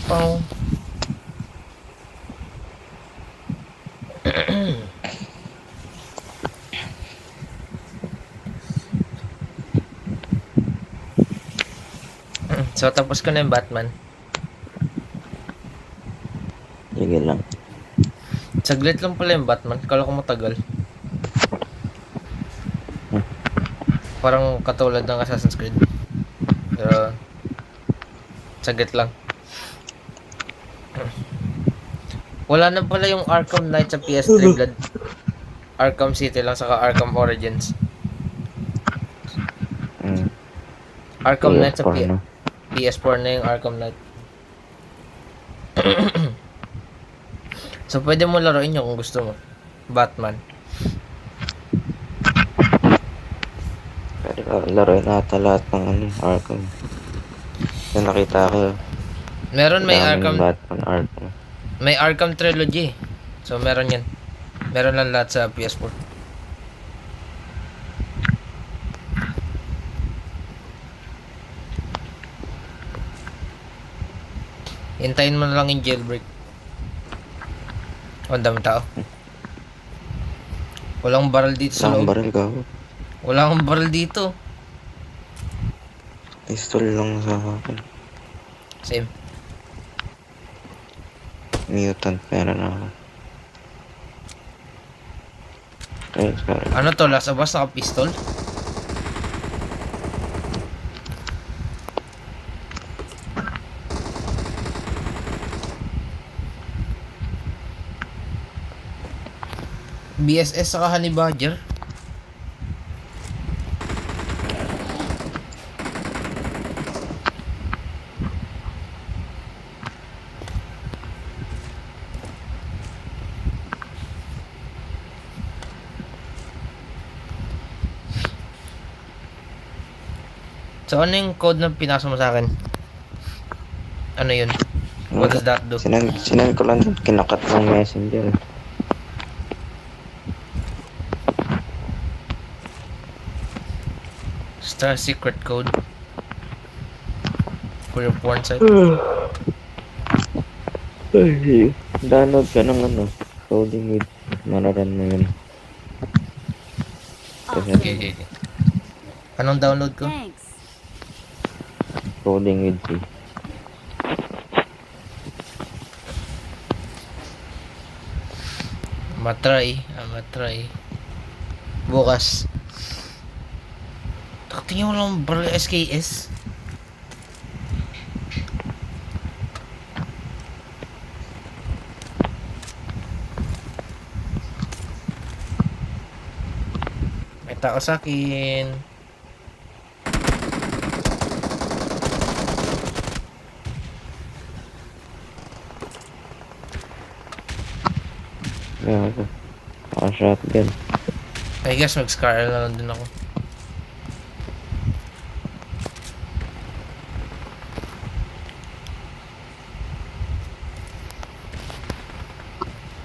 Pao. So, tapos ko na yung Batman. Sige lang. Saglit lang pala yung Batman. Kala ko matagal. Parang katulad ng Assassin's Creed. Pero, saglit lang. Wala na pala yung Arkham Knight sa PS3 Blood. Arkham City lang, saka Arkham Origins. Arkham Knight sa PS4 na. PS4 na yung Arkham Knight. So, pwede mo laruin yun kung gusto mo. Batman. Pwede ka laruin ata lahat ng Arkham. Yung nakita ko, Meron may daming Arkham, Batman Arkham. may Arkham Trilogy. So, meron yan. Meron lang lahat sa PS4. Hintayin mo na lang yung jailbreak. Oh, ang dami tao. Walang barrel dito sa Walang loob. baril ka ako. Wala akong barrel dito. Pistol lang sa akin. Same. Mutant meron ako. Ay, sorry. Ano to? Last of Us naka-pistol? BSS saka Honey Badger? So, ano yung code na pinasa mo sa akin? Ano yun? What does that do? Sinend ko lang kinakat ng messenger. Star secret code. For your porn site. Ay, download ka ng coding with mararan mo yun. Kasi Okay. Anong download ko? Thanks. coding with C. Matry. Bukas. Tingin mo lang barrel SKS. May tao sa akin. Kaya ako. Shotgun. I guess mag-scar na lang din ako.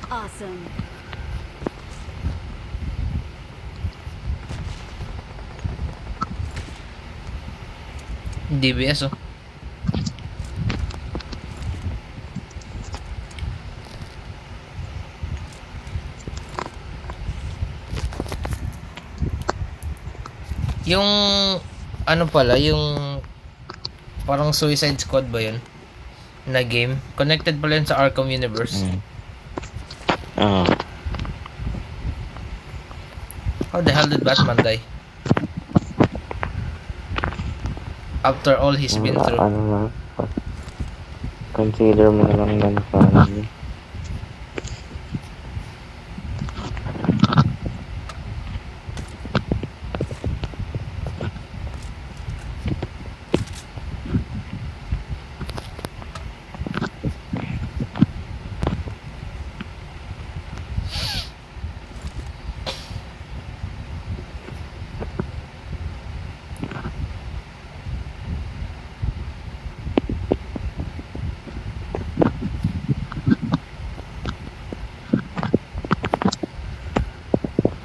Awesome. DBS oh. Yung ano pala, yung parang Suicide Squad ba yun? Na game? Connected pala yun sa Arkham Universe. How the hell did Batman die? After all he's been through. Ano na. Consider mo na lang yan sa ano.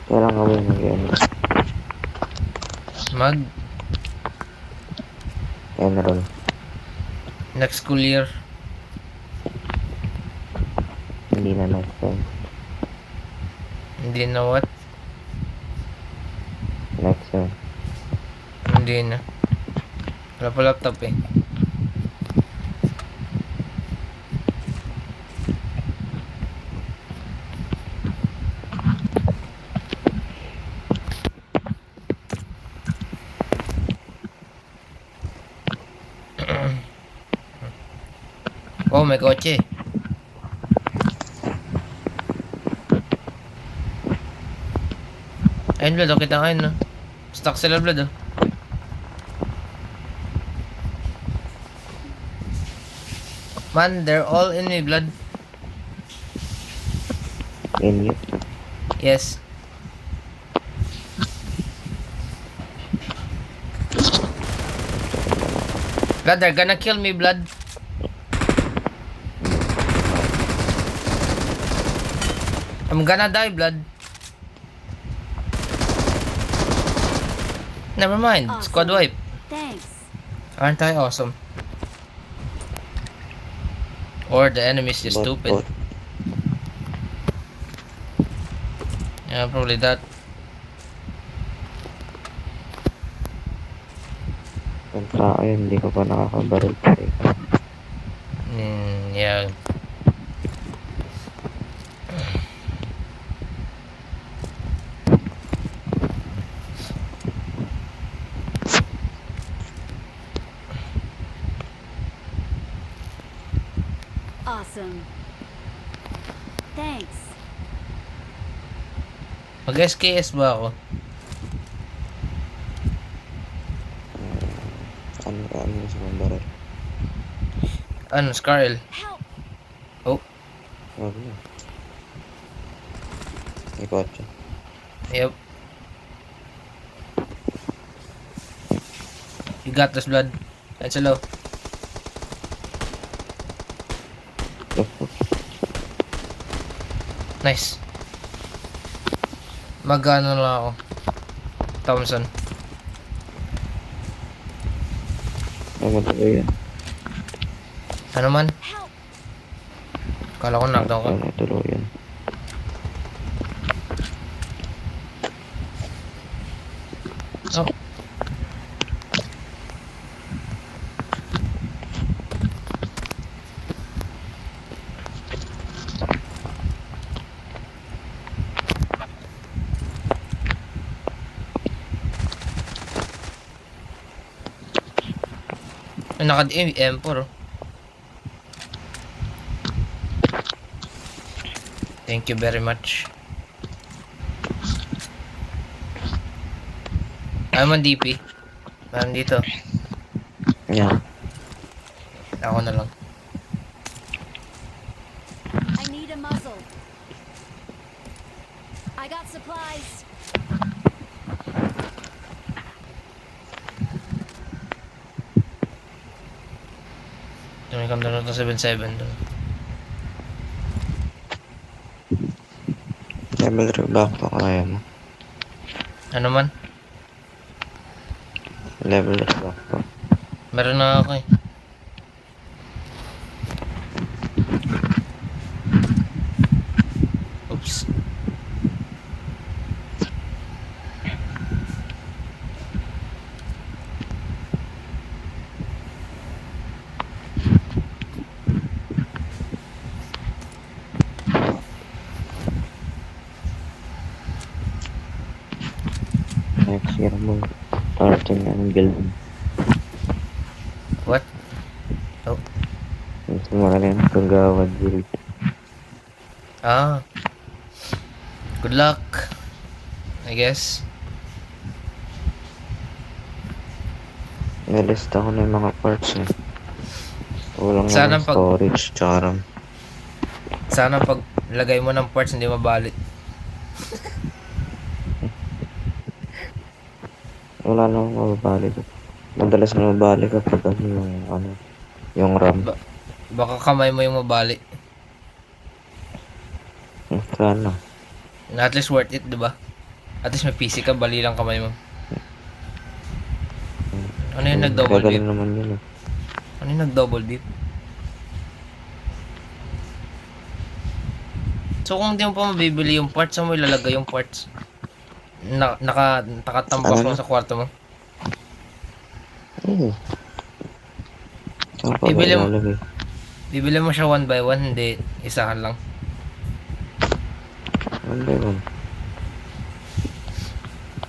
Kailan gawin mo yun? Mag Enroll. next school year. Hindi na next time. Hindi na what? Next time. Hindi na. Wala pa laptop eh. Oh, may kotse. Ayun, Blood. Oh, kita kayo, no? Stuck sila, Blood, oh. Man, they're all in me, Blood. In you. Yes. Blood, they're gonna kill me, Blood. I'm gonna die, Blood. Never mind. Awesome. Squad wipe. Thanks. Aren't I awesome? Or the enemy's just stupid. Yeah, probably that. Ang tao yun, hindi ko pa nakakabaril pa rin. Yeah. Awesome. Thanks. Mag-SKS ba ako? Ano sa mga baril? Ano, Scarl? Help. Oh, Wag na. May kotse. yep. You got this, Blood. That's low. Nice. Mag-ano lang ako. Thompson. Ay, matuloy yan. Ano man? Help. Kala ko knockdown ka. Ay, matuloy yan. Oh. Naka-M4 oh. Thank you very much. I'm on DP. Meron dito. Yan. Ako na lang. I need a muzzle. I got supplies. May kanda na ito 7-7 doon. Level 3 backpack kaya mo. Ano man? Level 3 backpack. Meron na ako eh. Oops. Next year mo. Starting ang build. What? Oh. Mas mahal yan. Kagawad build. Ah. Good luck. I guess. Nalista ko na yung mga parts eh. Walang Sana naman pag- storage, tsaka RAM. Sana pag lagay mo ng parts hindi mabalit. Wala namang mababalik. Madalas na mabalik kapag yung RAM. Baka kamay mo yung mabali. Sana. At least worth it, 'di ba? At least may PC ka, bali lang kamay mo. Ano yung nag-double Gagaling beep? naman yun eh. Ano yung nag-double beep? So kung hindi mo pa mabibili yung parts, saan mo ilalagay yung parts? Nakatambak Ano mo na? sa kwarto mo? Oo. Saan pa ba Bibili mo, ilalagay? bibili mo siya one by one, hindi isahan lang. One by one.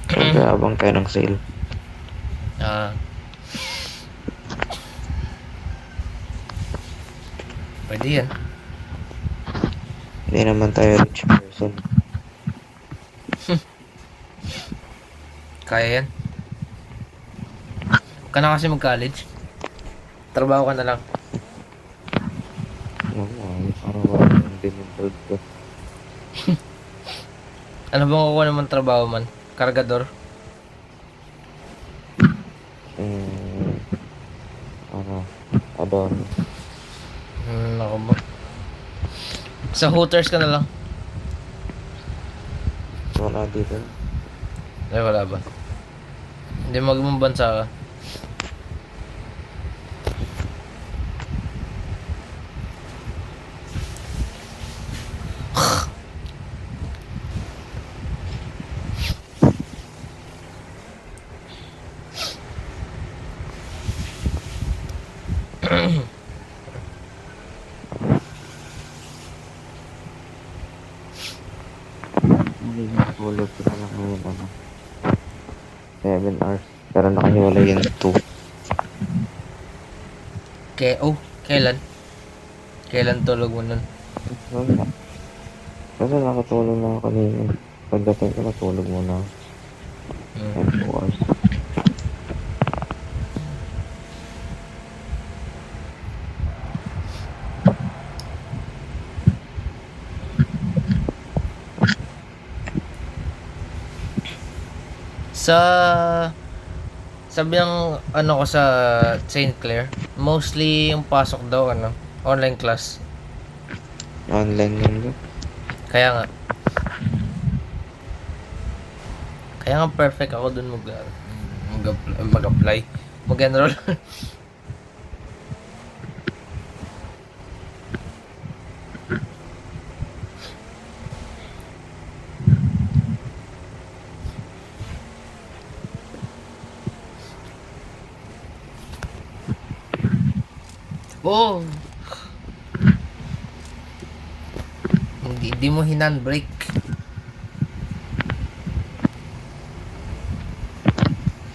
Siyempre, abang tayo ng sale. Ah. Pwede yan. Hindi naman tayo rich person. Kaya yan. Huwag ka na kasi mag-college. Trabaho ka na lang. Oo, araw-araw yung dinindod ko. Ano bang kukuha naman trabaho man? Kargador? Ano, adon. Ako ba? Sa Hooters ka na lang. Wala dito. Ay, wala ba? Hindi mag-ibang bansa ka. Magiging tulog ko na lang ngayon, 7 hours. Pero nakahiwalay yung 2. Kailan? Kailan tulog mo nun? Wala. Kasi nakatulog na ako kanina. Pagdating ko natulog muna. Hmm. 2 hours. Sa sabi ng ano ko sa St. Clair, mostly yung pasok daw online class. Online yun ba? Kaya nga. Kaya nga perfect ako dun mag-apply. Mag-enroll. Oh! Hindi mo hinandbrake.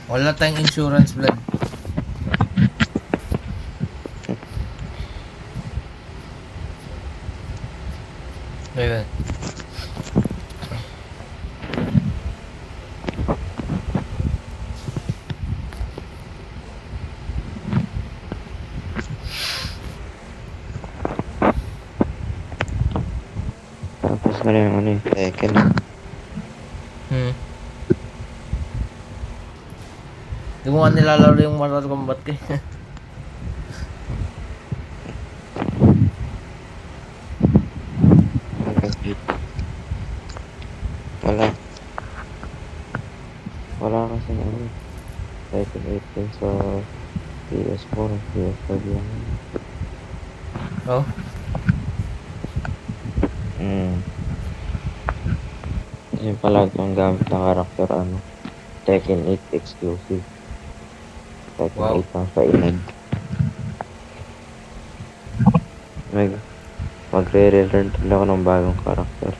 Wala tayong insurance, blood. Ayun. Tapos na yung Tekken. Hindi mo nga nilalaro yung Mortal Kombat ko. Wala. Wala kasi Tekken 8 din sa PS4 at PS5 lang. Oh? Yung palagi ang gamit ng karakter Tekken 8 exclusive. Tekken Wow. 8 lang sa inag. Magre-relearn tuloy ako ng bagong karakter.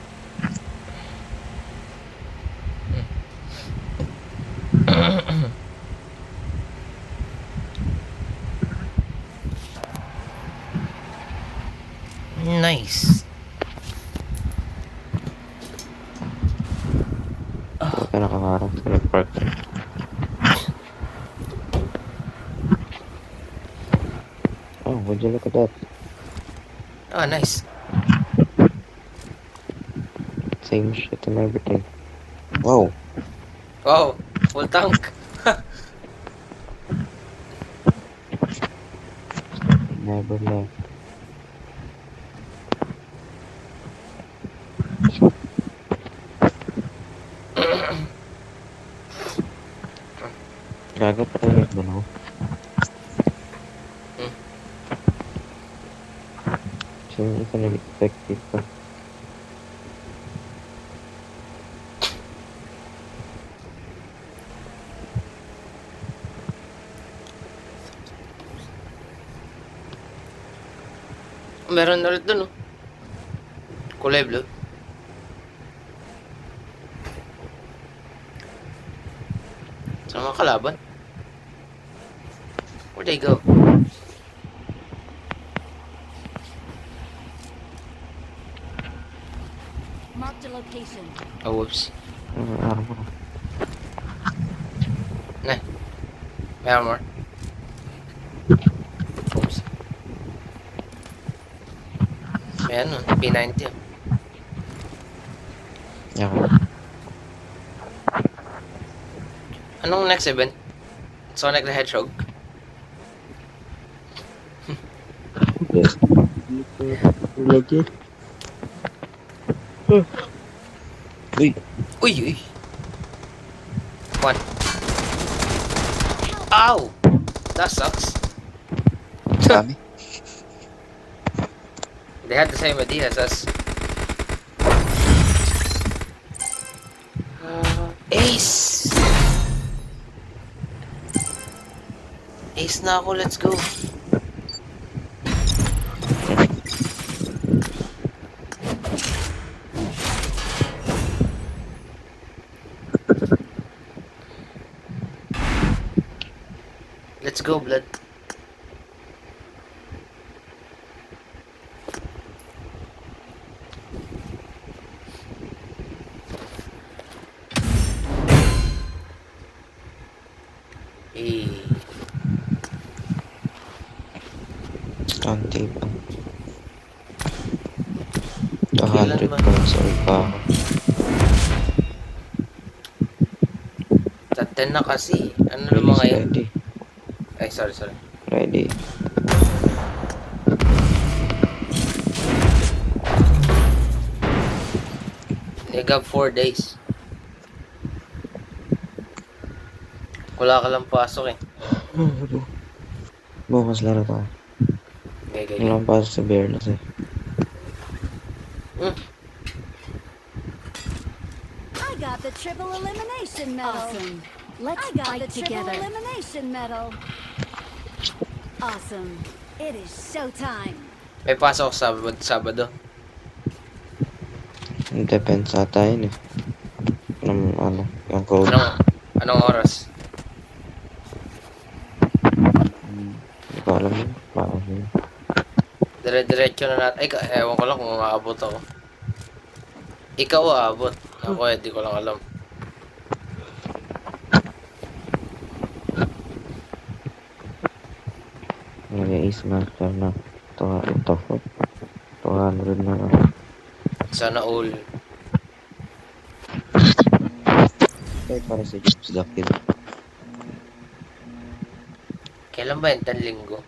Nice. Huwag ka nakaharap sa nag-park. Oh, would you look at that? Ah, nice. Same shit and everything. Wow. Wow, full tank. Never left. Gago pa rin yung dalaw. So yung isa nag-effective pa. Meron ulit dun, oh. Kulay blue. Saan mga kalaban? Where'd they go? Marked a location. Oh, whoops. Armor. Nah. May armor. Oops. May ano, P90. Oh. Yan. Anong next event? Sonic the Hedgehog? Legit. Uy, Uy, uy. One. Ow! That sucks. dami. They had the same idea as us. Ace! Ace na ako, let's go. Let's go, blood. Eh, Konti pa. Kailan 200 ba? pa sa pa ako. Top 10 na kasi. Ano naman ngayon? Ready. Ay, sorry. Ready. Nigab 4 days. Wala ka lang pasok eh. Bukas laro tayo. Gay. Wala akong pasok sa Bearless eh. I got the triple elimination medal. Awesome. Let's fight together. Triple elimination medal. Awesome. It is showtime. May pasok Sabado. Depends sa tayo eh. Yung code. Anong oras? Hindi ko alam yun. Paano yun. Dire-diretso na natin. Ay, ewan ko lang kung maabot ako. Ikaw aabot. Ako di ko lang alam. Nag-ace master na. Ito. 200 na lang. Sana all. Okay, para si James the Kid. Kailan ba yun? 10 linggo?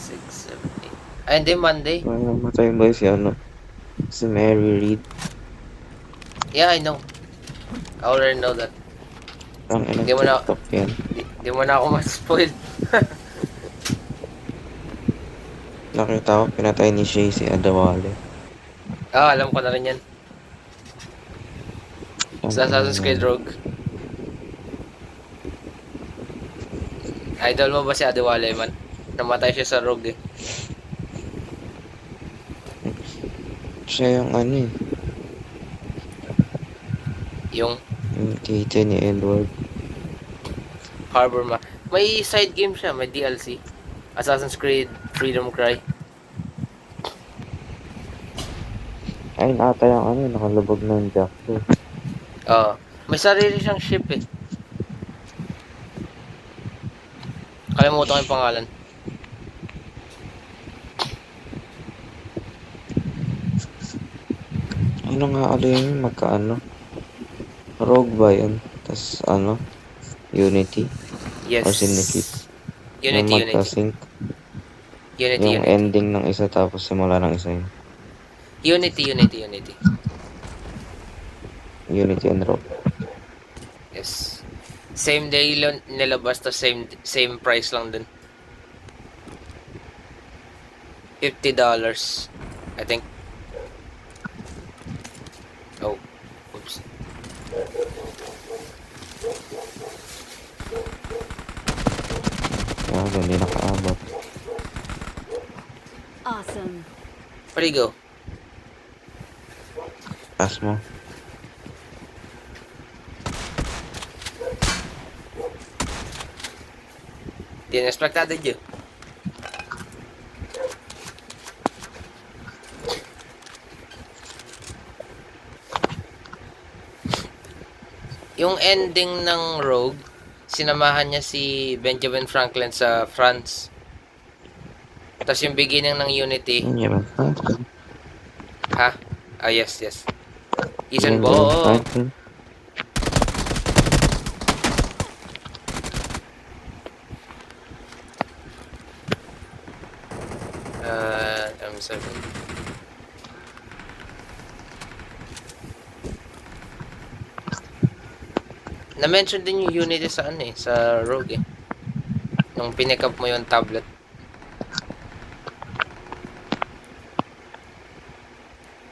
6, 7, 8. Ay, hindi. Monday. Matay ba si si Mary Reed. Yeah, I know. I already know that. Ang Hindi mo na- TikTok yan. Di mo na ako ma-spoil. Nakita ko, pinatay ni Shay si Adewale. Alam ko na rin yan. Sa Assassin's Creed Rogue. Idol mo ba si Adewale man? Namatay siya sa Rogue eh. Siya yung Yung yung tito ni Edward. Harbor ma. May side game siya, may DLC. Assassin's Creed Freedom Cry. Ayun ata yung nakalubog ng Jackdaw. May sarili siyang ship eh. Kalimutan ko yung pangalan. Ano nga yun, magkaano? Rogue ba yun? Tas Unity? Yes. Or Syndicate? Yung Unity. magka-sync. Unity. Yung ending ng isa tapos simula ng isa yun. Unity. Unity and Rogue. Yes. Same day nilabas to same price lang din. $50, I think. Oh, oops. Kaya hindi nakaabot. Awesome. Where'd he go? Pass mo. Tienes plantado yun. Yung ending ng Rogue, sinamahan niya si Benjamin Franklin sa France. Tapos yung beginning ng Unity, Hindi ba? ha? Ah, yes, yes. Ethan Benjamin Bo. Franklin. M7. Na-mention din yung Unity sa ano eh, sa Rogue eh. Nung pinick up mo yung tablet.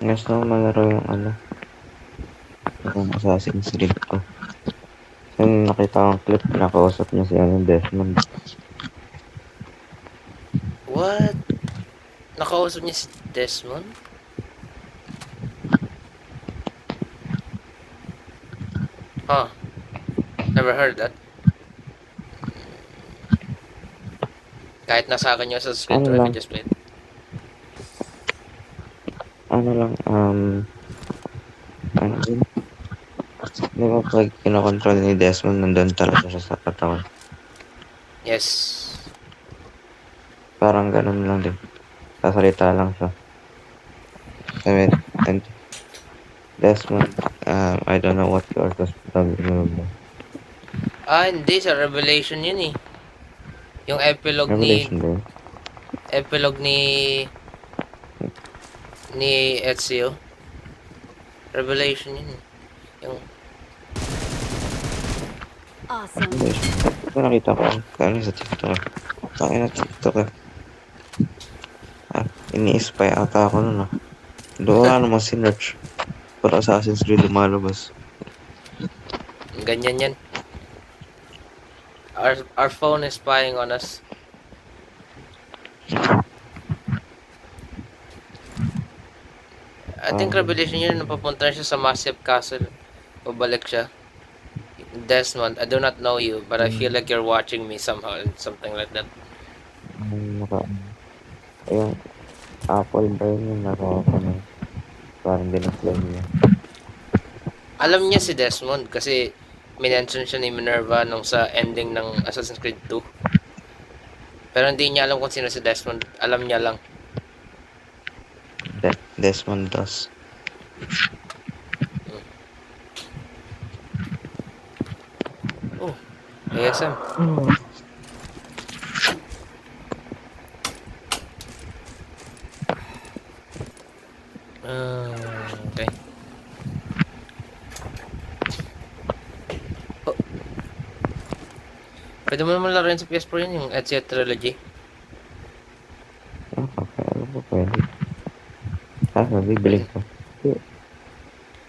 Gusto ko malaro yung ano. Yung Assassin's Creed ko. Yung nakita kong clip, nakausap niya si ano, Desmond. What? Nakausap niya si Desmond? Huh. Never heard that. Kahit nasa akin yung sa script, Ano I lang? could just play it. Ano lang, ano yun? Di ba pag kinokontrol ni Desmond, nandun talaga siya sa katawan. Yes. Parang ganun lang din. Sasalita lang siya. I mean, and Desmond, I don't know what you are talking about. Ah, hindi. Sa Revelation yun eh. Yung Revelation ba yun? epilogue ni Ezio. Revelation yun eh. Yung, Awesome. Revelation. Ito nakita ko. Kano sa TikTok eh. Kaya na TikTok eh. Ini-spy ata ako nun ah. Doon wala namang sinerch. Para Assassin's Creed lumalabas. ganyan yan. Our phone is spying on us. I think Revelation yun, napapunta na siya sa Massive Castle. Pabalik siya. Desmond, I do not know you, but I feel like you're watching me somehow, something like that. Yung Apple ba yun yung nakawa na parang dinaflame niya. Alam niya si Desmond kasi minention siya ni Minerva nung sa ending ng Assassin's Creed 2. Pero hindi niya alam kung sino si Desmond. Alam niya lang. Desmond does. Oh, ASM. Okay. Oh. Pwede mo naman laruin sa PS4 yun, yung Ezio Trilogy. Alam ko pwede. Bibili ko.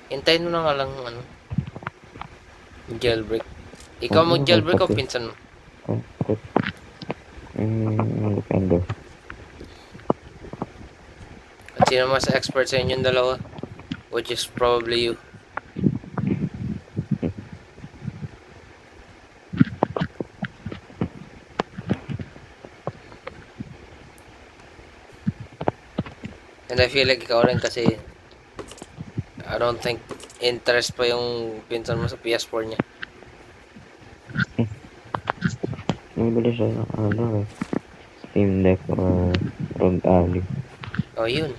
Hintayin mo na nga lang ano, jailbreak. Ikaw mag-jailbreak o pinsan mo? Depende. At sino mas expert sa inyong dalawa? Which is probably you. And I feel like ikaw rin kasi I don't think interest pa yung pinsan mo sa PS4 niya. Bibili siya ng ano eh. Steam Deck or Rogue Ally. Oh, yun.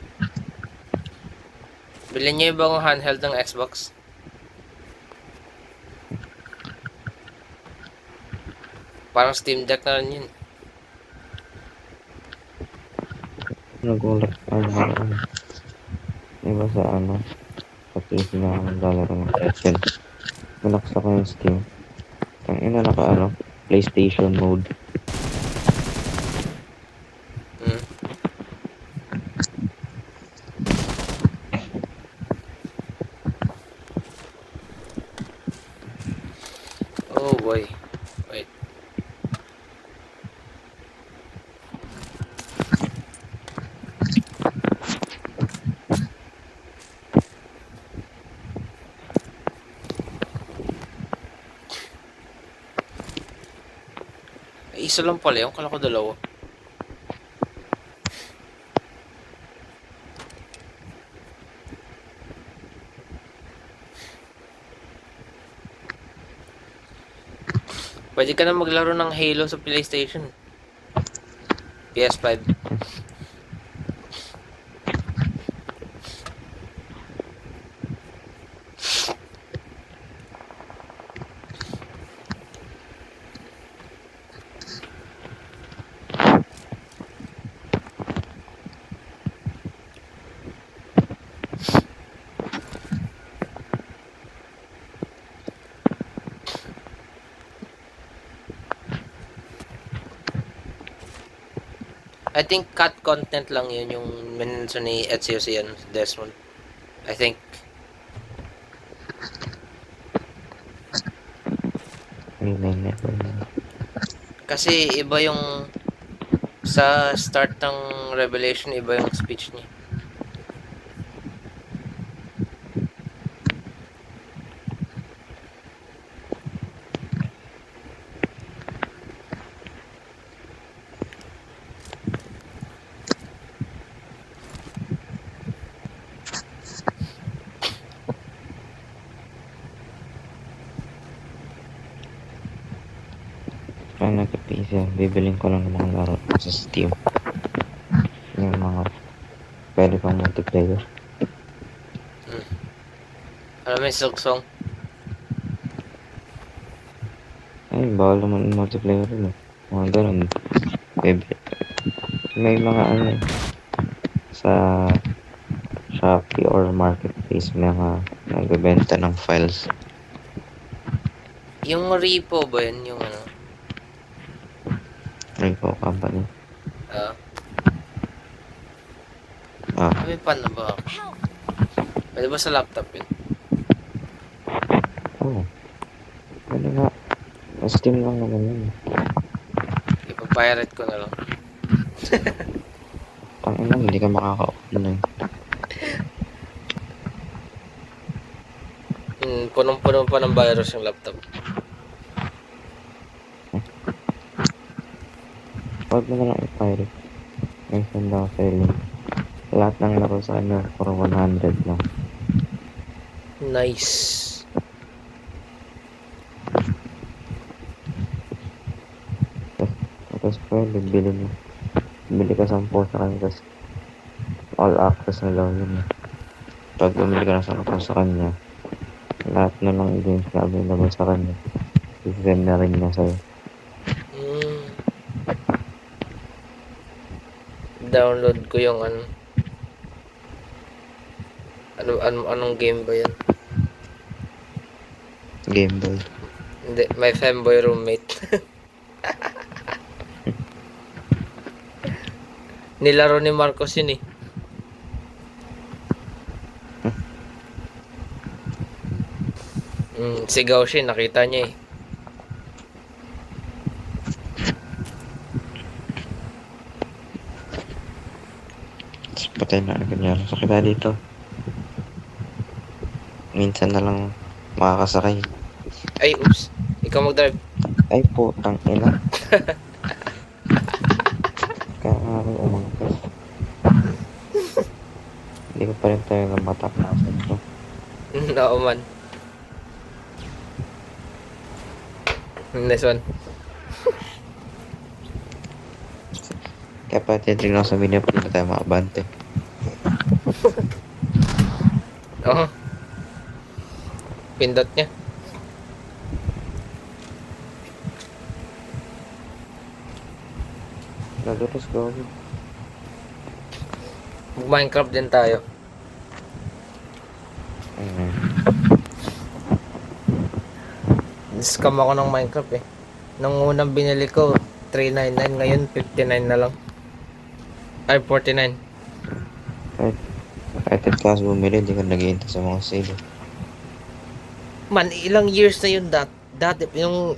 Bilhin niyo yung bagong handheld ng Xbox. Parang Steam Deck na rin yun. Nagulat ano. Iba sa ano. Sa PC na ako naglalaro ng Tekken. Binaksa ko yung Steam. Ang ina naka ano. PlayStation mode. Hmm. Oh boy. Wait. Isa lang pala yung kala ko dalawa. Pwede ka na maglaro ng Halo sa PlayStation. PS5. I think cut content lang yun yung minention ni Ezio si Desmond. I think. Kasi iba yung sa start ng Revelation, iba yung speech niya. Kaya nag-PC, bibiling ko lang ng mga laro sa Steam. Yung mga pwede pang multiplayer. Alam mo yung Silk Song? Ay, bawal naman yung multiplayer rin eh. Mga ganun. May mga ano eh, sa Shopee or Marketplace may mga nagbebenta ng files. Yung repo ba yun? Yung ano? Repo company. May pan na ba? Pwede ba sa laptop yun? Oo. Ano nga. Steam lang naman yun. Ipapirate ko na lang. Tangina, hindi ka makaka-open na Punong-puno pa ng virus yung laptop. Huwag mo na lang i-pirate. May send ako sa link. Lahat ng laro sa ano for 100 lang. Nice. Tapos pwede, bili ka 10 sa kanya, tapos all access na daw yun eh. Pag bumili ka ng 10 sa kanya, lahat na lang games na available sa kanya, i-send na rin niya sa'yo. Download ko yung anong game ba yan? Game Boy. Hindi, my femboy roommate. Nilaro ni Marcos yun eh. Sigaw siya, nakita niya eh. Tapos patay na agad niya. So kita dito, minsan na lang makakasakay. Ay, oops. Ikaw mag-drive. Ay putang ina. Kaya nga ako umangkas. Hindi ko pa rin talaga matakasan to. Oo man. Nice one. Kaya pa titignan ko sa video pa na tayo makabante. Oo. Pindot niya. Nagatos ko. Minecraft din tayo. Scam ako ng Minecraft eh. Nung unang binili ko, 399. Ngayon, 59 na lang. Ay, 49. Kahit ikaw bumili, hindi ka nag-iintay sa mga sale. Man, ilang years na yun dati. Yung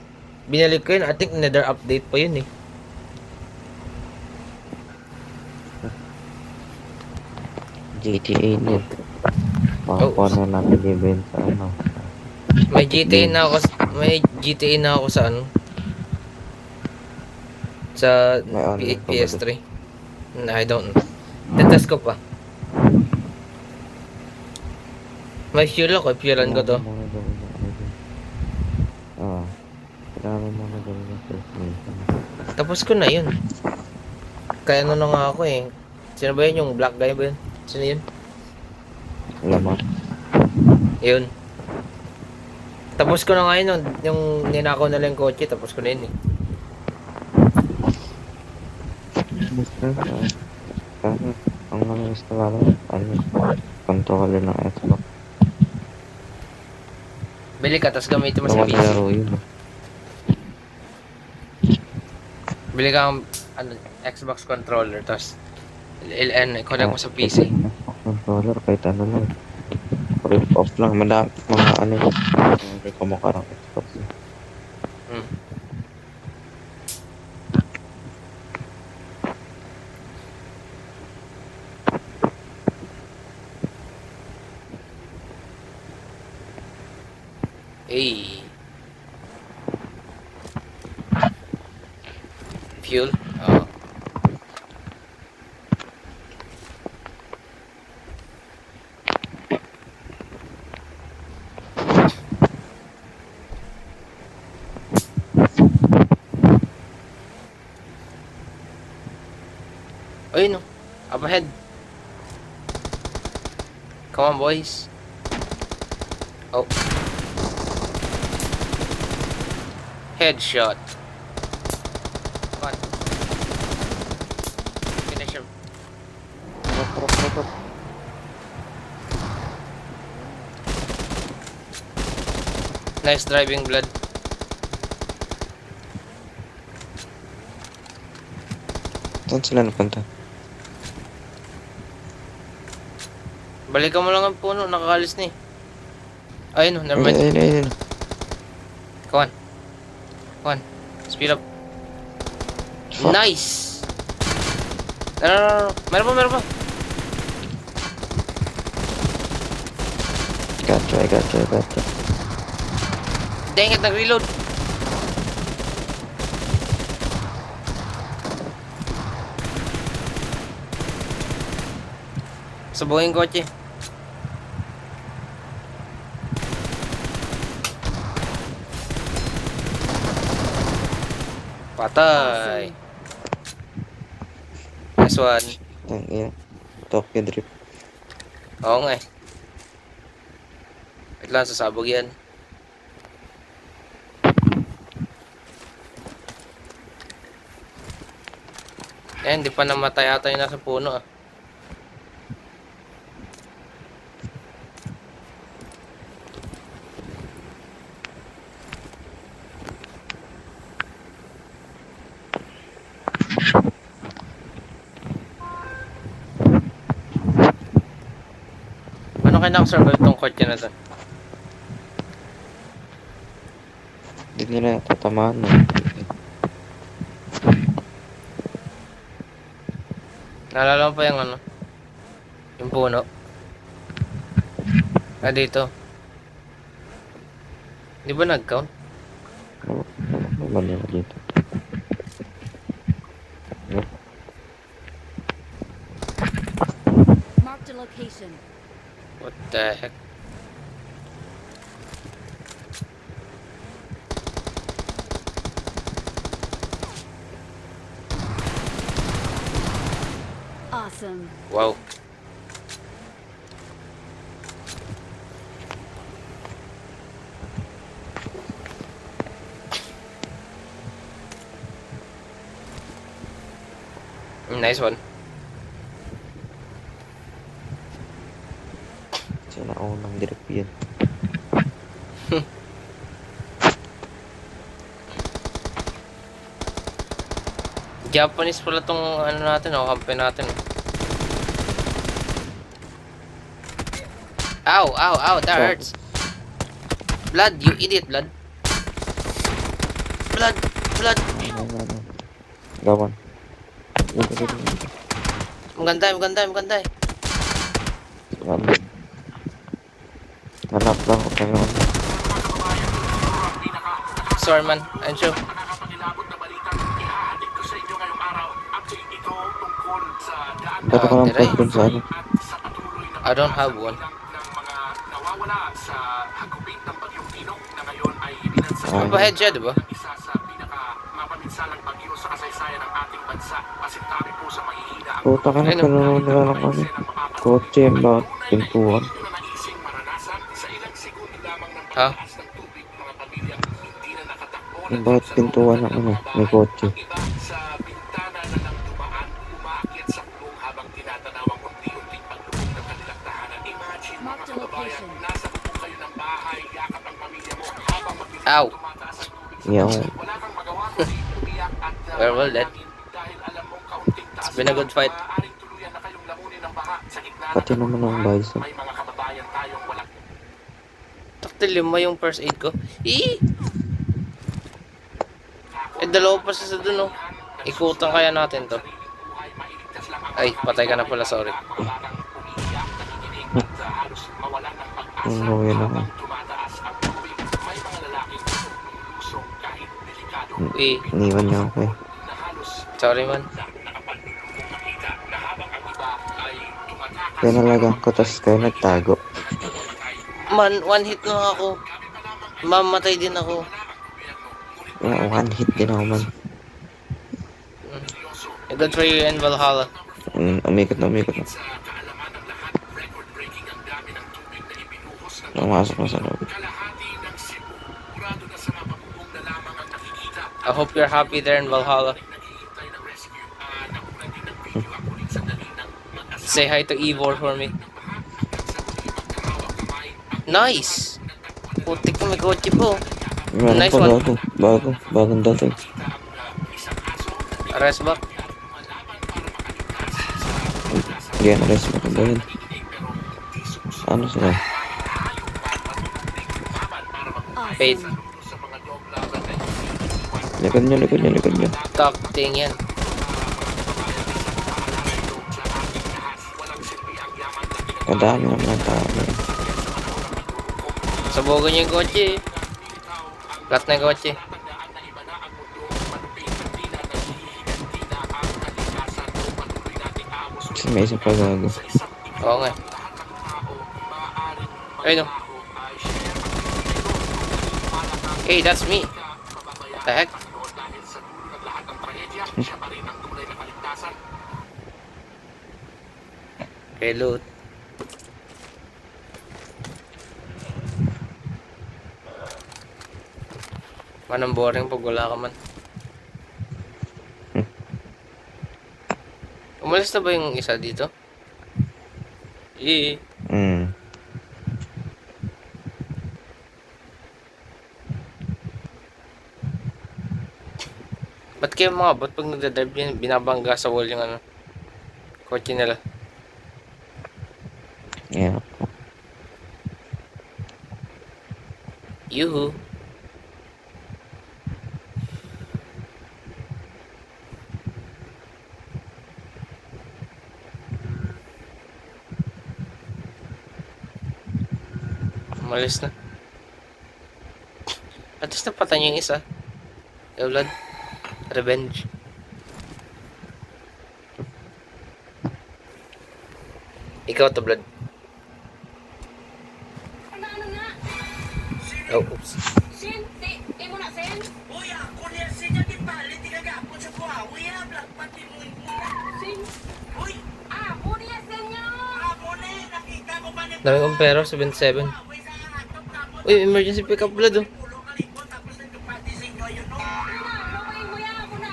binili ko yun, I think another update pa yun eh. GTA din. Makakuha na natin i-event sa ano. May GTA na ako sa ano. Sa May online pa ba PS3. I don't know. Tetest ko pa. May fuel ako. Fuelan ko to. Kailangan muna gawin ng ano dun. Kailangan muna gawin ng first mission. Tapos ko na yun. Kaya ano na nga ako eh. Sino ba yun? Yung black guy ba yun? Sino yun? Alam mo? Yun. Tapos ko na nga yun. Yung ninakaw na lang yung kotse. Tapos ko na yun eh. Ang nang-install ako, controller ng Xbox. Bili ka, tapos gamitin mo sa Bawal PC. laro yun. Bili ka ng Xbox controller, tapos connect mo sa PC. Xbox controller, kahit ano lang. Rip off lang, madami mga ano yun. Hindi ko makarang Xbox. Hmm. Hey. Fuel? Oh. Ayun no. Up ahead. Come on, boys. Oh. Headshot. Come on. Finish him. Nice driving, blood. Saan sila napunta? Balikan mo lang ang puno, nakakalis na eh. Ayun no, never mind. Ayun. Come on. Come on. Speed up. Fuck. Nice! No. Meron pa. I gotcha. Dang it, nag-reload. Subuhin ko kotse. Patay. Nice one. Ang ina. Tokyo Drift. Oo nga eh. Wait lang, sasabog yan. Eh, hindi pa namatay ata yung nasa puno ah. Ano kaya nakasurvive tong kotse na to? Hindi nila tatamaan mo. Naalala mo pa yung ano? Yung puno? Ah, dito. Di ba nag-count? Ano ba nila dito? Marked a location. What the heck? Awesome. Wow. Nice one. Sinaunang direct yan. Japanese pala tong ano natin, kampe natin. Ow, that hurts. Blood, you idiot, blood. Blood. Ano. Gawan. Maganda. Hanap lang ko kayo. Sorry man, I'm sure. Bato ko ng Tira pot dun sa ano. I don't have one. Ah, Mabahead siya, di ba? puta ka na, Ayun, oh. pinuno nila ng ano. Kotse, bakit pintuan? Ha? Yung bakit pintuan ng ano, may kotse. Marked a location. Ow! Yaw. We're well dead. It's been a good fight. Pati naman ang bison. Taktil lima yung first aid ko. Dalawa pa sa dun, oh. Ikutan kaya natin to. Ay, patay ka na pala, sorry. Umuwi na ako. Iniwan niya ako eh. Sorry man. Kaya nalagang ko, tas kayo nagtago. Man, one hit na ako. Mamatay din ako. Yeah, one hit din ako man. Good for you in Valhalla. Umikot na. Pumasok na sa loob. I hope you're happy there in Valhalla. Say hi to Ivor for me. Nice! Putik ko, may kotse po. Meron Nice pa one. bagong dating. Rest back. Again, rest mo ko ba yun? Ano sila? Paid. Awesome. Likod nyo. Takting yan. Kadami naman ang tao. Sabogan niyo yung kotse. Flat na yung kotse. Kasi may isa pa gago. Oo nga. Ayun, oh. Hey, that's me. What the heck? Okay, loot. Manang boring pag wala ka man. Umalis na ba yung isa dito? Hmm. Ba't kayo mga bot pag nagdadrive binabangga sa wall yung ano? Kotse nila. Yeah. Yuhu. Umalis na. At least napatay niyo yung isa. Eulad. Revenge. Ikaw to, Blood. Ano nga? Oh, oops. Sin, di mo na, Sin? Uy, ako niya siya di pali, di kagapon sa Huawei, ha? Black pati mo yung Sin? Uy, Mo niya, Sin niya! ako na nakita ko pa niya. Dami kong pera, 77. Huawei sa hatop, tapos Uy, emergency pickup, Blood, oh. pulong kalipon, tapos nagkapati sa inyo, yun, no? Lupain mo yan, ako na!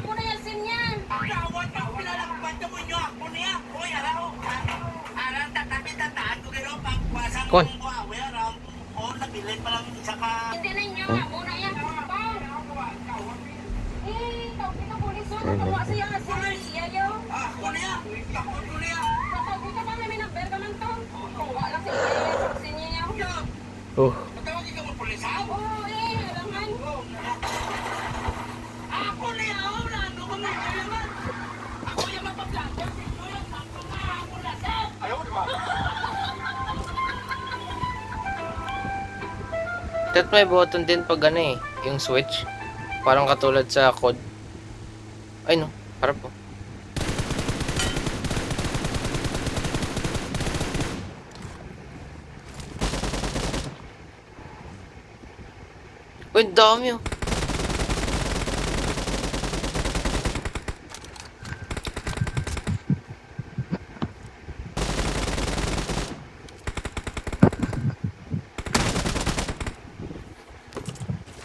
Mo na yan, Sin yan! Tawad na, pinalakpan mo nyo, ako niya. Uy, araw, arang tatabi-tataan ko kayo, pagkuwasan Kon. ng Huawei, araw. Oh, nabilin pa lang isa ka. Hindi na inyo, mo na yan! Tawag kita pulis, so, nakawa siya, Sin, siya yo! Ako niya, ako niya. Tatawag kita pa, may number ka man to! Wala siya, Sin niya yo! Oh. Matawag ikaw mo pulis, ha? Alangan! Ako niya, oh, nando ko na naman. Ako yung mapaplantar, sino yung ako na, sir. Ayaw, di ba? That may button din pag ano eh, yung switch. Parang katulad sa code. Ay no, harap po. Uy, ang dami oh.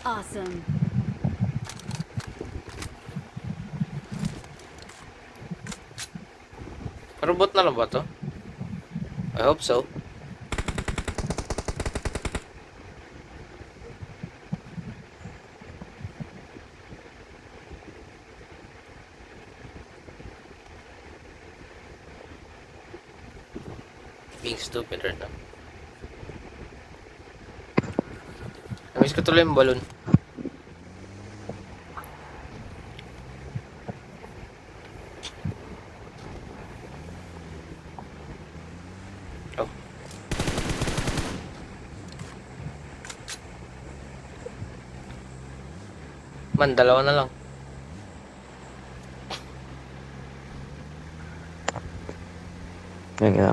Awesome. Robot na lang ba to? I hope so. Being stupid right now. Namiss ko tuloy yung balon. Oh. Man, dalawa na lang. Yan nga.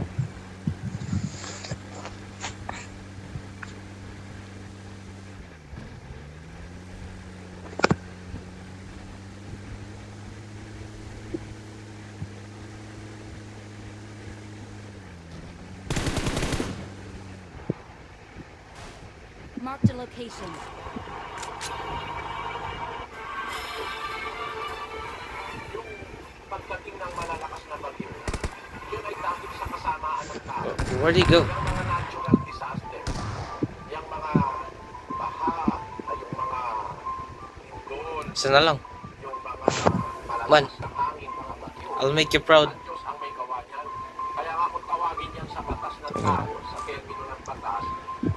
Marked a location. Pagdating ng malalakas na bagyo, yun ay dahil sa kasamaan ng tao. Where'd he go? Yung mga natural disaster, yung mga baha, ay yung mga lindol, Isa na lang. yung mga Man. malalakas na hangin, mga bagyo. I'll make you proud. Ang Diyos ang may gawa niyan. Kaya nga kung tawagin yan sa batas ng tao, sa termino ng batas,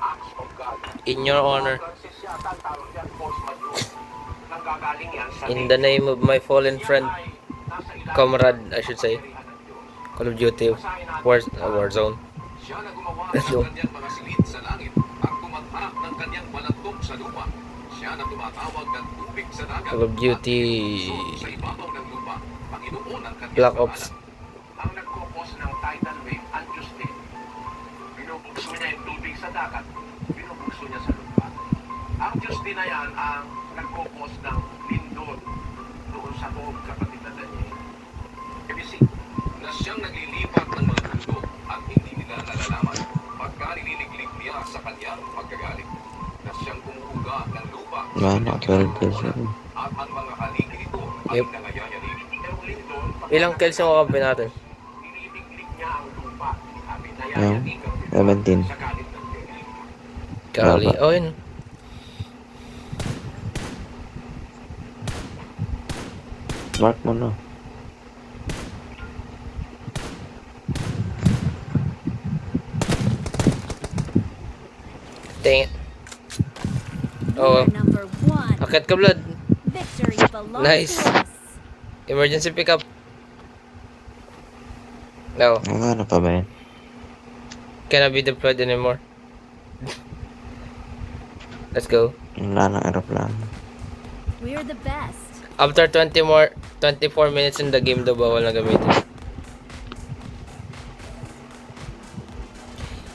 acts of God. In your honor. Francis yata ang tawag yan, force majeure. Nanggagaling yan sa In the name of my fallen friend, comrade, I should say. kapangyarihan ng Diyos. Call of Duty Warzone. Siya na gumawa ng kanyang mga silid sa langit at tumatahak ng kanyang balantong sa lupa. Siya na tumatawag ng tubig sa dagat Call of Duty at puso sa ibabaw ng lupa. Panginoon ang kanyang Black Ops. pangalan. Ang nagkukos ng tidal wave, ang Diyos din. Binubugso niya yung tubig sa dagat, binubugso niya sa lupa. Ang Diyos din na yan ang nagkukos ng lindol doon sa loob, kapatid na Daniel. ABC, na siyang naglilipat ng mga mundo at hindi nila nalalaman pagka nililiglig niya sa kanyang pagkagalit. Na siyang kumuhuga ng lupa Wala na, 12 kills na. at ang mga haligi nito ay Yep. nangayayanig. Yung lindol, pag Ilang kills yung kakampi natin? nililiglig niya ang lupa, sabi na Yung yan, ikaw 17. sa galit ng Diyos. Kali. Oh, yun. Mark mo na. Dang it. We Oh, are number one. akit ka blood. Victory belongs Nice. to us. Emergency pickup. No, Ano pa ba yan? cannot be deployed anymore. Let's go. Wala na aeroplano. We're the best. After 24 minutes in the game daw bawal na gamitin.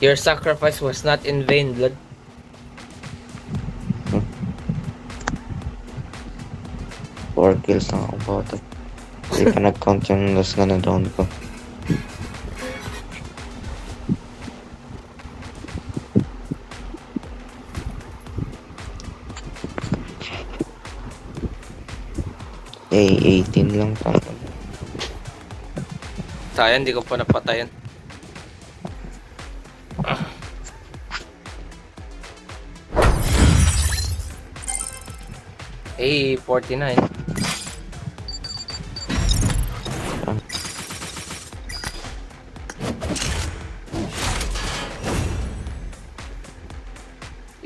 Your sacrifice was not in vain, blood. 4 kills lang ako boto. Hindi pa nag-count yung loss na na-down ko. Eh, 18 lang tapos. Sayang, di ko pa napatayan. Eh, 49.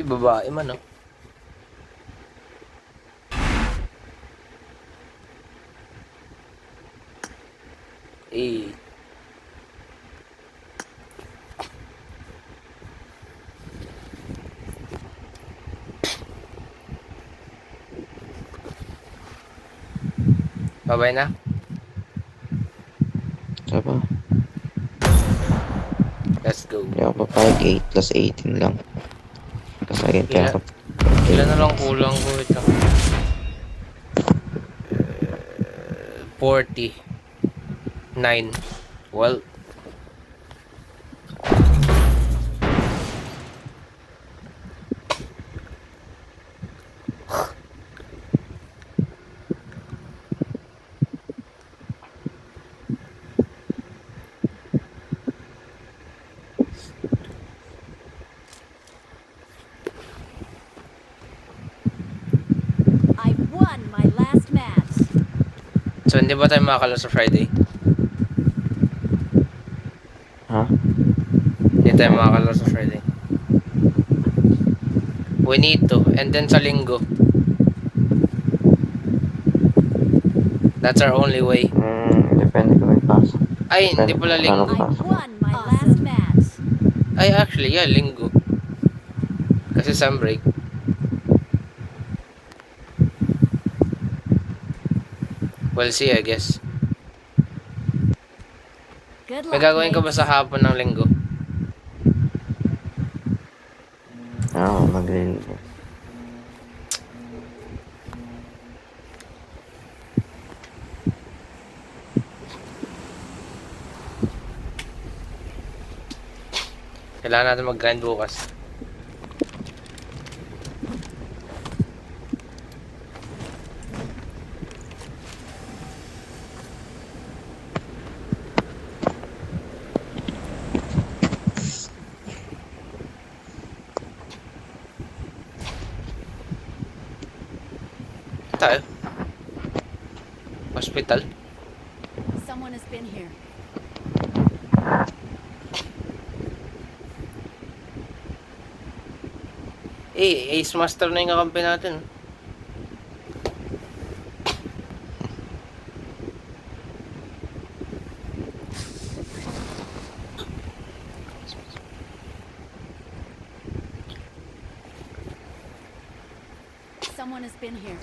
Babae man, no? Eh. Babay na? Saba? Let's go. Hindi ako papayag 8 plus 18 lang. Kasi ayun, kaya Ilan na lang kulang ko ito? 49. Well, I won my last match. so hindi ba tayo makakalaro sa Friday? Ha? Hindi tayo makakalaro sa Friday. We need to. And then sa Linggo. That's our only way. Depende kung may pasok. Ay, hindi pala Linggo. I won my last match. Ay, actually, yeah, Linggo. Kasi some break. We'll see, I guess. Good luck. May gagawin ka ba mates. sa hapon ng Linggo? Oo, maglilinis. Kailangan natin mag-grind bukas. Tayo. Hospital. Someone has been here. Ace Master na yung kakampi natin. Someone has been here.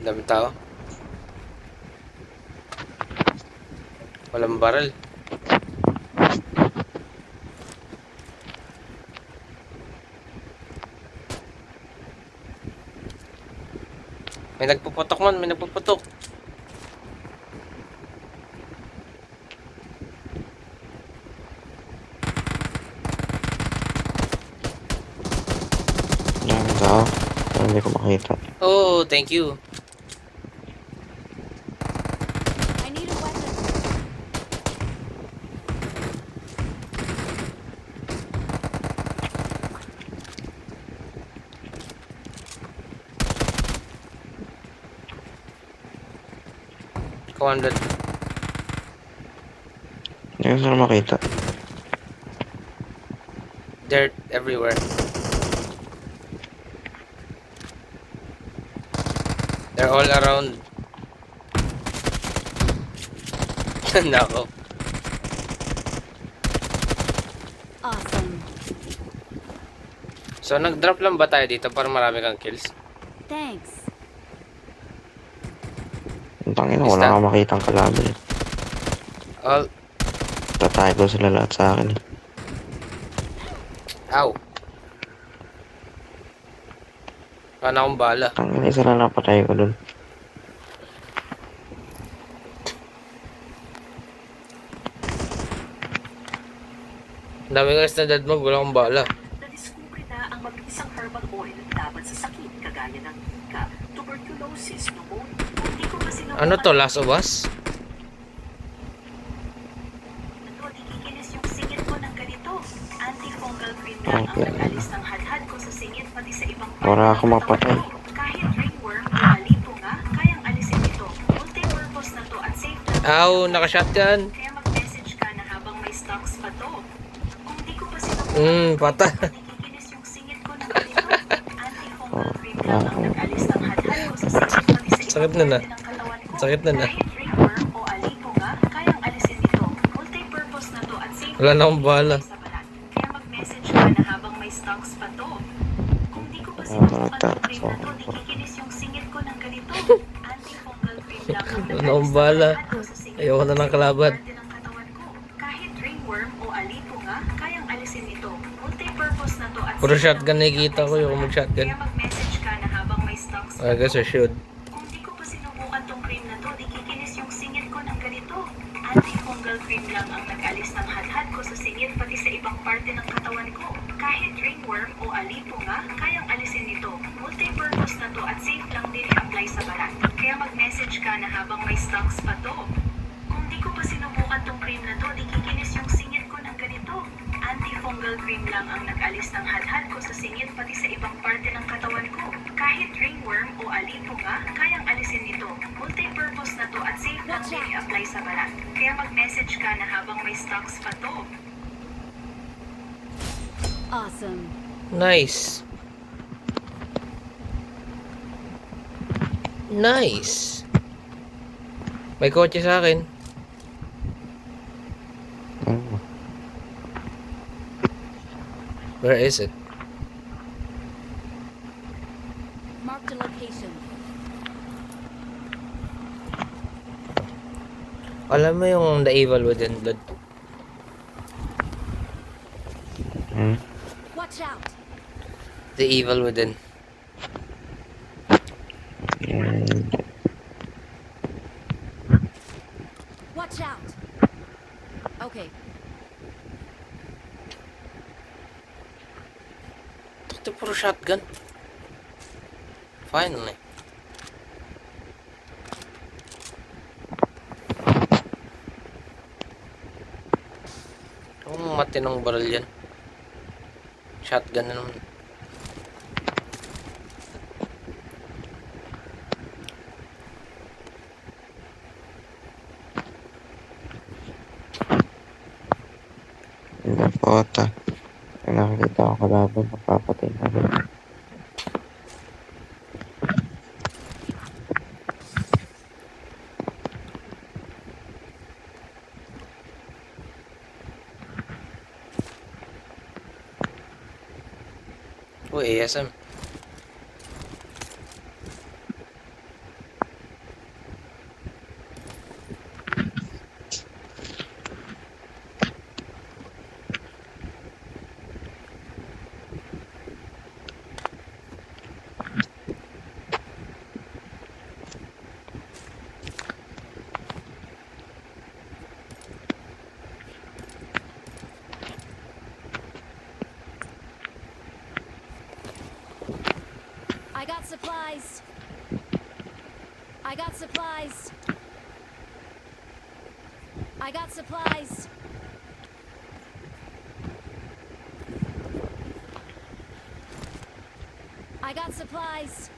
Dami tao. Walang barrel. May nagpuputok man, may nagpuputok. Daming tao. Pero hindi ko makita. Oh, thank you. I need a weapon. Commanded. Hindi ko sila makita. Dirt everywhere. They're all around. Nako. Awesome. So, nag-drop lang ba tayo dito para marami kang kills? Thanks. Ang tangina, Is wala that- akong makitang kalaban. All... Tatay ko sila lahat sa akin. Ow. Wala na akong bala. Tangina, isa lang napatay ko dun. Ang dami guys na dead mag, wala akong bala. Nadiskubre na ang mabilisang herbal oil laban sa sakit kagaya ng Zika, tuberculosis, pneumonia. Hindi ko kasi Ano to, Last of Us? Nakikinis yung singit ko ng ganito. Antifungal cream lang ang Okay. nag-alis ng hadhad ko sa singit pati sa ibang Wala ako mapatay. Kahit ringworm o alipo nga, kayang alisin ito. Multi-purpose na to at safe na. Ow, naka-shotgun. Kaya mag-message ka na habang may stocks pa to. Kung di ko pa sila Patay. nakikinis yung singit ko ng ganito. Antifungal cream lang ang nag-alis ng hadhad ko sa singit pati sa ibang Sakit na na. parte ng katawan ko. Sakit na na. Kahit ringworm o alipo nga, kayang alisin ito. Multi-purpose na to at safe Wala na akong bala. sa balat. Kaya mag-message ka na habang may stocks pa to. Kung di ko pa sinubukan tong cream na to, di kikinis yung singit ko ng ganito. Antifungal cream lang ang Ano akong bala? Ayoko na ng kalaban. parte ng katawan ko. Kahit ringworm o alipo nga, kayang alisin ito. Multi-purpose na to at Puro safe shotgun lang nakikita ko, ayoko mag-shotgun. Kaya mag-message ka na habang may stocks I guess I should. kung di ko pa sinubukan tong cream na to, di kikinis yung singit ko ng ganito. Antifungal cream lang ang nag-alis ng hadhad ko sa singit pati sa ibang parte ng katawan ko. Kahit ringworm o alipo nga, kayang alisin nito. Multi-purpose na to at safe lang din i-apply sa balat. Kaya mag-message ka na habang may stocks pa to. Kung di ko pa sinubukan tong cream na to, di kikinis yung singit ko ng ganito. Antifungal cream lang ang nag-alis ng hadhad ko sa singit pati sa ibang parte ng katawan ko. Kahit ringworm o alipo nga, kayang alisin nito. Multi-purpose na to at safe lang din i-apply sa balat. Kaya mag-message ka na habang may stocks pa to. Awesome. Nice. Nice. May kotse sa akin. Ano? Where is it? Mark the location. Alam mo yung The Evil Within Blood? Hmm? Watch out. The Evil Within. And, Watch out. Okay. Ito puro shotgun. Finally. Ang matinong baril yan. Shotgun na naman. ilang pota. Kung nakikita ko kalaban, napapatay na rin. Oh, ASM. I got supplies. I got supplies. I got supplies. I got supplies.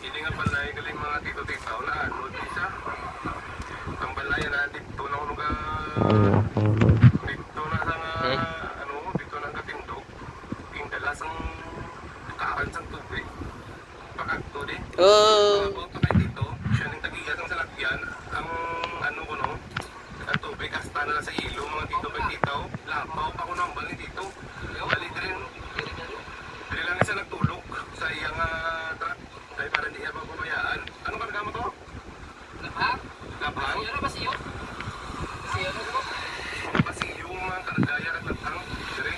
Hindi nga balay galing mga tito-tita. Wala, ano, isa. Ang balay na dito na ano ka... Ayaw ko naman. Dito na sa nga, ano, dito na katindog. Yung dalasang kaan sa tubig. Pakagto din. Oh! Mga boto kay dito, siya nang tagigat ang salakyan. Ang ano ko no, ang tubig, hasta na lang sa ilo, mga dito kay dito. Lapaw pa ko ng bali dito. Bali din. Dili lang isa nagtulog sa iyang truck. Dahil para hindi siya mapabayaan. Ano ka nagama to? Labhang? Labhang? Ano ba siyo? Siyo na ko? Pasiyo mga karagaya at labhang. Dire.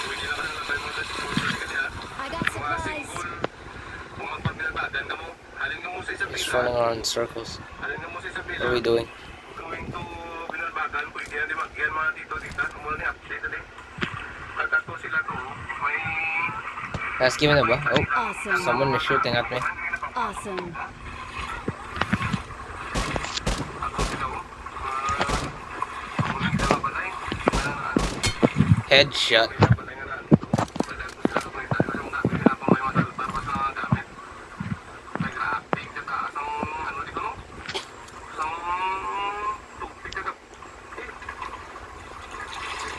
Hindi na ka nang labay mo sa sipursi ka niya. I got Mga supplies. single. Kung magpapilbagan ka mo, halin ka mo sa isang Just pila. running around in circles. Halin ka mo sa isang pila. What are we doing? Going to binalbagan ko. Hindi na di magyan mga tito-tita. Kumula ni update na din. Pagkato sila to, may... Ask him na ba? Oh, Awesome. someone is shooting at me. Awesome. Headshot. Balay nga na. Balay ko sila kung ito yung natin pinapang may masalba pa sa gamit. Nag-reacting ka ka. Asang ano di ko no? Asang tupik ka ka.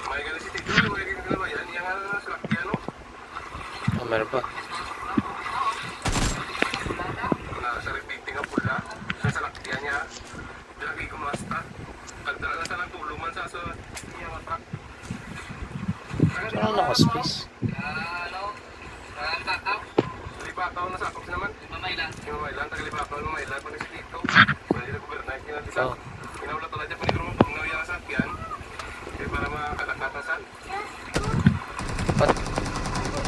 May gana si Tito. May gana ka ba yan? Yang ano sa lakyan no? Oh, meron pa. Sa repeating ang pula. Sa lakyan niya. Lagi ko masta. Pagdala na sa tulong man sa iya matrak. Ano naka-space? Libacaw na sakop naman. Mamaylan. Taga-Libacaw, Mamaylan. Pag si Tito. Pwede na government. Oh. Kinaulat talaga dyan. Panigro mo pag nawaya sa sakyan. Kaya para makalakatasan. What?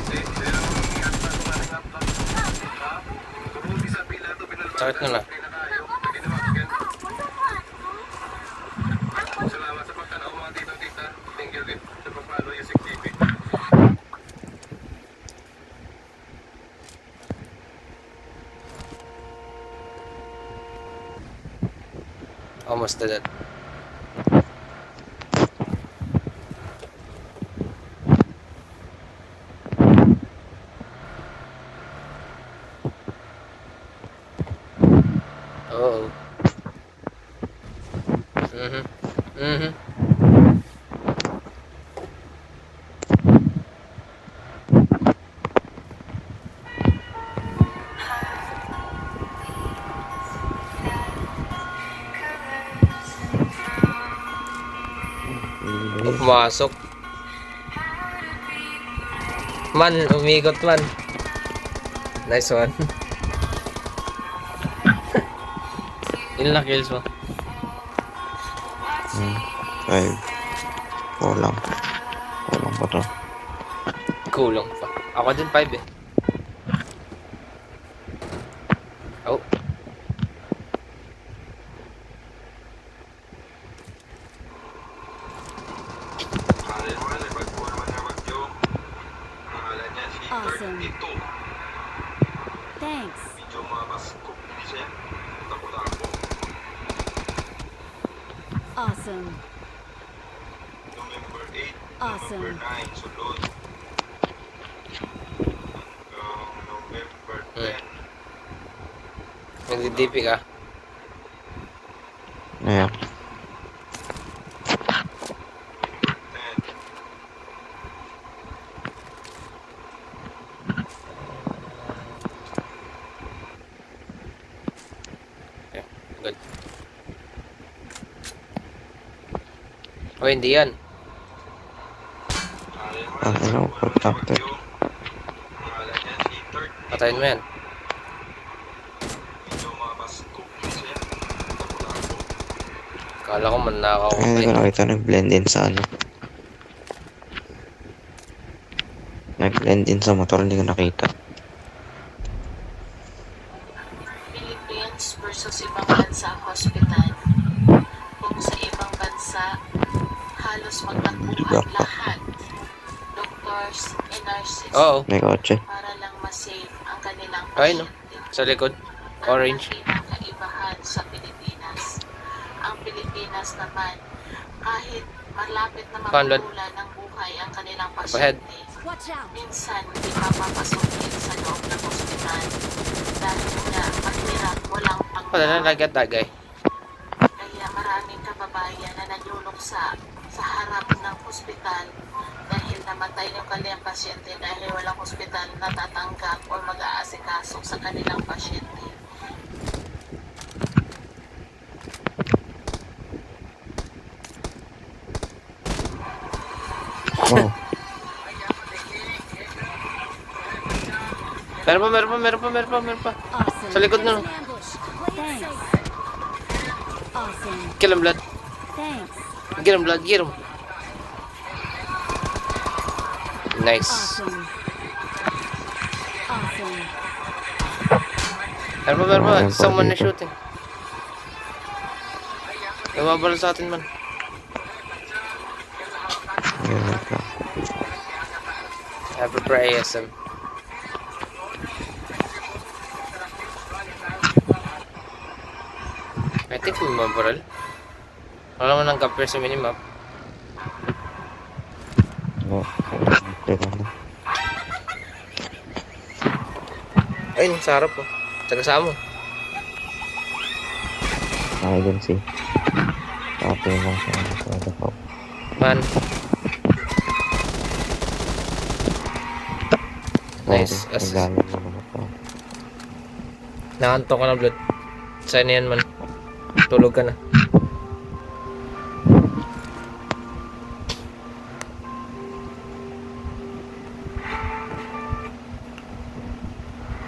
Hindi lang mga atas na nating upload. Ha? Tubuti sa pila ito. Sakit na na. Kaya na tayo. Pwede na makagyan. Salamat sa pagtanaw mga tito-tita. Thank you rin sa pag-follow yung TV. Almost did it. Uh-oh. Pumasok. Man, umikot man. Nice one. Ilan na kills mo? 5. Kulang. Kulang pa to. Kulong pa. Ako din 5 eh. Oh. Awesome. Thanks. Awesome. November 8, Awesome. November 9, sulod. November 10. Nagdi-DP ka. Ayan. Okay, good. Oh, hindi yan. Ano, protected. Patayin mo yan. Kala ko manakaw ko Ay, hindi eh. ko nakita nag-blend in sa ano. Nag-blend in sa motor, hindi ko nakita. Philippines versus ibang bansa hospital. Kung sa ibang bansa, halos magtakbuhan lahat. Doctors and nurses Oo. May kotse. para lang masave ang kanilang Ay, no. pasyente. Sa likod. Ang Orange. pinakaibahan sa Pilipinas. Ang Pilipinas naman, kahit malapit na Conrad. maputulan ng buhay ang kanilang ahead. pasyente, Watch out. minsan hindi pa papasukin sa loob ng ospital dahil nga mahirap walang Oh, then I got that guy. Kaya maraming kababayan na nagluluksa sa harap ng ospital dahil namatay yung kanilang pasyente dahil walang ospital na tatanggap o mag-aasikaso sa kanilang pasyente. Oh, Meron pa. Awesome. Sa likod na. There's an ambush. Thanks. Awesome. Kill him, blood. Thanks. Get him, blood. Get him. Nice. Awesome. Awesome. Meron pa. Ayan po Someone na dito. shooting. Lumabalo sa atin man. ayun, wait lang. I prepare ASM. I think may mabaral. Wala naman ang capture sa minimap. Wala Teka na. Ay, sa harap po. Taga-samo. Agency. Tapos lang sa dapaw. Man. Nice. Naglalag na naman ito. Nakanto ka na, Blood. Saan yan, man? Tulog ka na.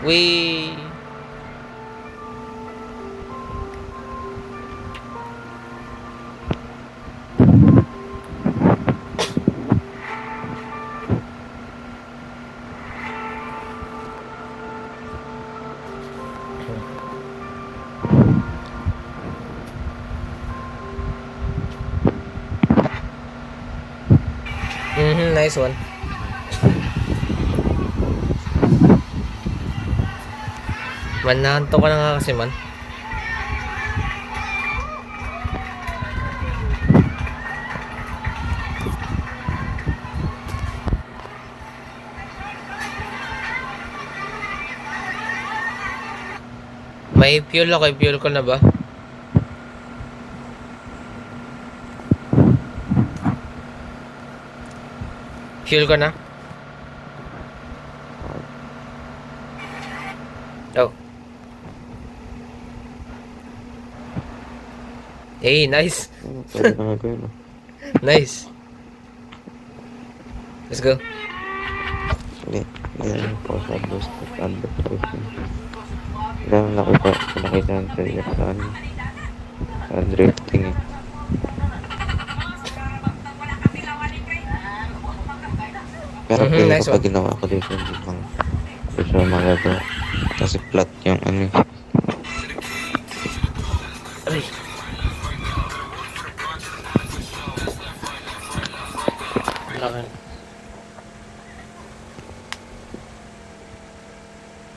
Wee! Nice one. Man, nahanto ka na nga kasi, man. May fuel ako, fuel ko na ba? Fuel ko na? Oh. Hey, nice. Pwede na nga gawin, no? Nice. Let's go. Actually, yan yung pause advertising. Dahil nakita ng trailer sa drifting eh. Pero pwede nice ko pa one. ginawa ko dito hindi siya magagawa. Kasi flat yung ano eh. Ay.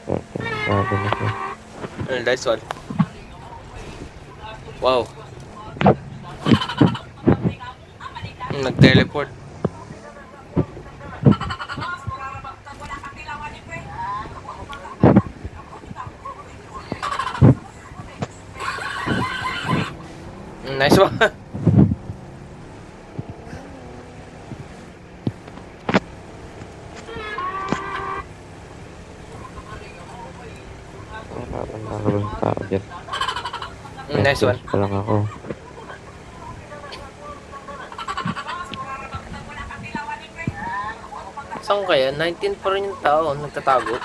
Okay. Bago na siya. Nice one. Wow. Nag-teleport. Nice one. Nakakabang yung tao dyan. Nice one. Pa lang ako. Saan kaya? 19 pa rin yung tao nagtatago.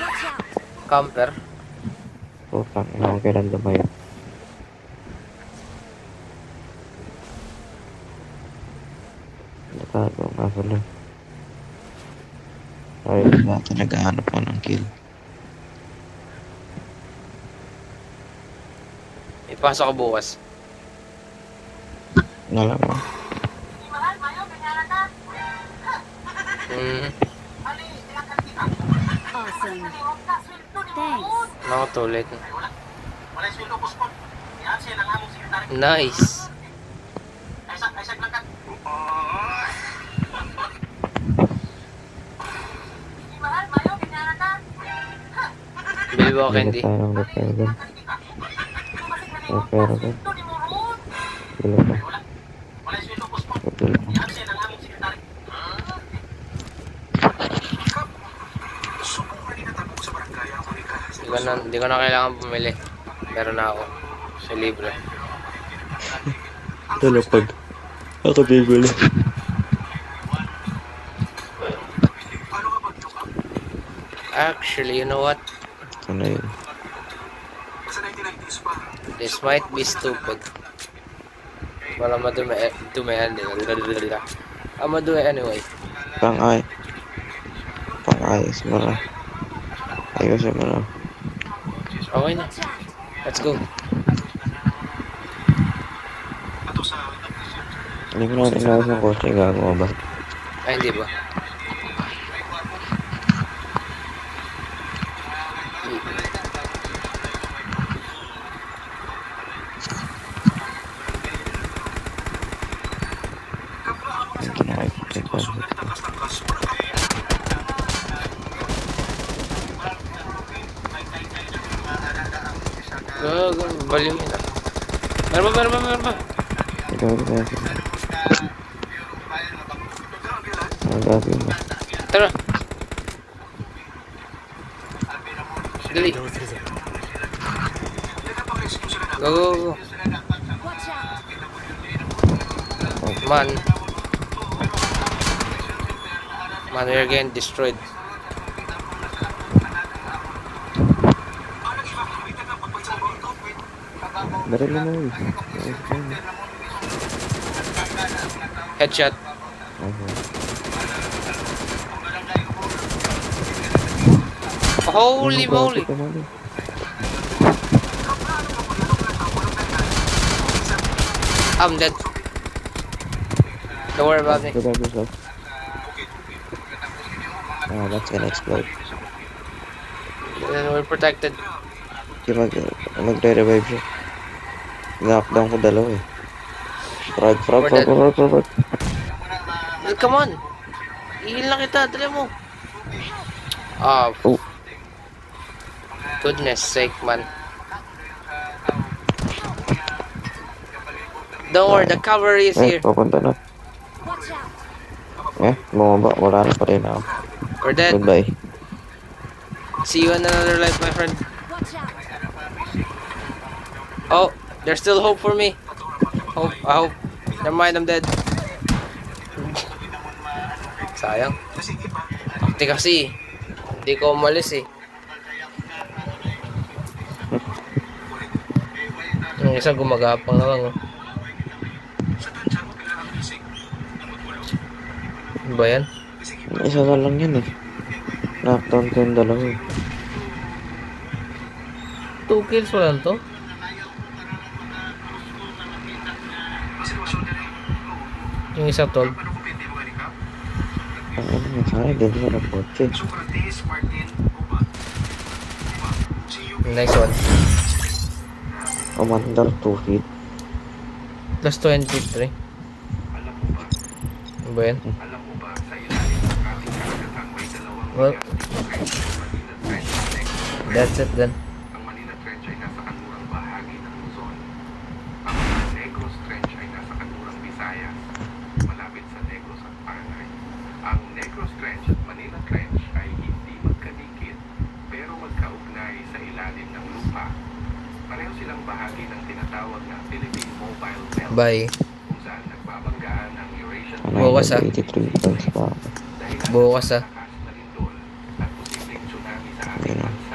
Watch out! Camper. Putang ina ko kailan lumayo. Natago nga pala. Ay, dati naghahanap ko ng kill. Ipasok ka bukas. Alam mo. Awesome. Thanks. Nako, too late. Nice. Bilbo ako, Candy. Tayo ng repair gun. Repair gun. Bila pa. Bila pa. Hindi ko na kailangan bumili. Meron na ako. Sa libre. Talapag. Ako bibili. Actually, you know what? Ano yun? This might be stupid. Wala madumihan din. I'm gonna do it anyway. Pang-ayos mo na. Ayusin mo na. Okay na. Let's go. Hindi mo na inayos ng kotse. Gagawa ba? Ay, hindi ba? Gago, baliw yun ah. Meron ba? Ikaw rin kaya sila. Ang gabi mo. Tara. Dali. Go. Watch out! Man, we're getting destroyed. Baril mo yun. Headshot. Okay. Holy moly. I'm dead. Don't worry about me. Revive yourself. Ah, that's gonna explode. Then we're protected. Sige, magre-revive siya. Knockdown ko dalawa eh. Frag. Come on. Ihil lang kita. Dali mo. Ah. Oh. Goodness sake, man. Don't worry, the cavalry is here. Papunta na. Watch out! Bumaba. Wala na pa rin ako. We're dead. Goodbye. See you in another life, my friend. Watch out! Oh, there's still hope for me. I hope. Never mind, I'm dead. Sayang. Akti kasi. Hindi ko umalis eh. Yung isa gumagapang na lang. Oh. Ano ba yan? Isa na lang yan eh. Knockdown ko yung dalawa eh. 2 kills mo lang to? Yung isa tol. Ang ano nga sana, ganda na ng kotse. Nice one. Commander 2 feet. Plus 23. Ano ba yan? Well, that's it then. Ang Manila Trench ay nasa kanlurang bahagi ng Luzon. Ang Negros Trench ay nasa kanlurang Visayas, malapit sa Negros at Panay. Ang Negros Trench at Manila Trench ay hindi magkadikit, pero magkaugnay sa ilalim ng lupa. Pareho silang bahagi ng tinatawag na Philippine Mobile Belt, Bye. kung saan nagbabanggaan ang Eurasian Bukas, ah. 83 points pa ako. dahil Bukas, ah. lakas na lindol at posibleng tsunami sa ating bansa.